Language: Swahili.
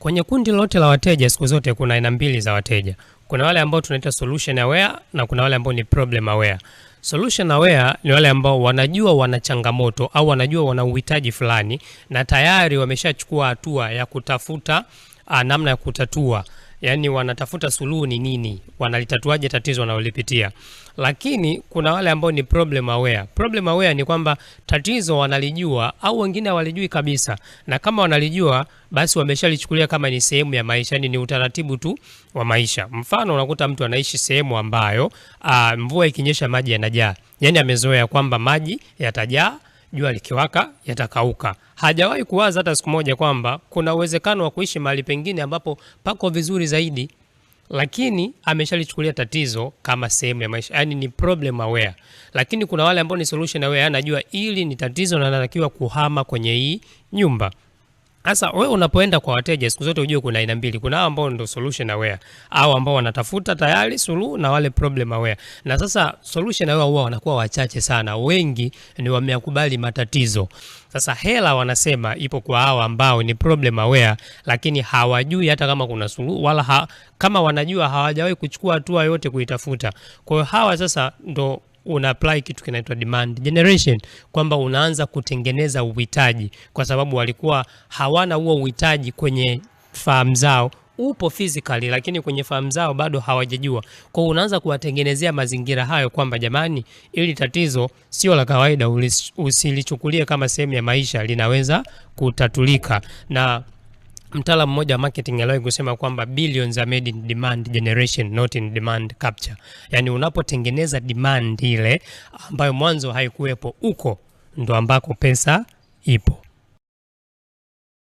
Kwenye kundi lote la wateja siku zote kuna aina mbili za wateja. Kuna wale ambao tunaita solution aware na kuna wale ambao ni problem aware. Solution aware ni wale ambao wanajua wana changamoto au wanajua wana uhitaji fulani na tayari wameshachukua hatua ya kutafuta namna ya kutatua. Yani wanatafuta suluhu ni nini, wanalitatuaje tatizo wanalolipitia. Lakini kuna wale ambao ni problem aware. Problem aware ni kwamba tatizo wanalijua au wengine hawalijui kabisa, na kama wanalijua basi wameshalichukulia kama ni sehemu ya maisha, ni utaratibu tu wa maisha. Mfano unakuta mtu anaishi sehemu ambayo mvua ikinyesha maji yanajaa. Yani amezoea kwamba maji yatajaa, jua likiwaka yatakauka. Hajawahi kuwaza hata siku moja kwamba kuna uwezekano wa kuishi mahali pengine ambapo pako vizuri zaidi, lakini ameshalichukulia tatizo kama sehemu ya maisha. Yani ni problem aware. Lakini kuna wale ambao ni solution aware, anajua ili ni tatizo na anatakiwa kuhama kwenye hii nyumba. Sasa wewe unapoenda kwa wateja siku zote ujue kuna aina mbili. Kuna hao ambao ndio solution aware au ambao wanatafuta tayari suluhu, na wale problem aware. Na sasa solution aware huwa wanakuwa wachache sana. Wengi ni wameyakubali matatizo. Sasa hela wanasema ipo kwa hao ambao ni problem aware, lakini hawajui hata kama kuna suluhu, wala kama wanajua hawajawahi kuchukua hatua yote kuitafuta. Kwa hiyo hawa sasa ndo una apply kitu kinaitwa demand generation, kwamba unaanza kutengeneza uhitaji kwa sababu walikuwa hawana huo uhitaji kwenye fahamu zao. Upo physically lakini kwenye fahamu zao bado hawajajua. Kwa hiyo unaanza kuwatengenezea mazingira hayo kwamba jamani, ili tatizo sio la kawaida, usilichukulie kama sehemu ya maisha, linaweza kutatulika. Na mtaalamu mmoja wa marketing aliwahi kusema kwamba billions are made in demand generation, not in demand capture. Yani unapotengeneza demand ile ambayo mwanzo haikuwepo, uko ndo ambako pesa ipo.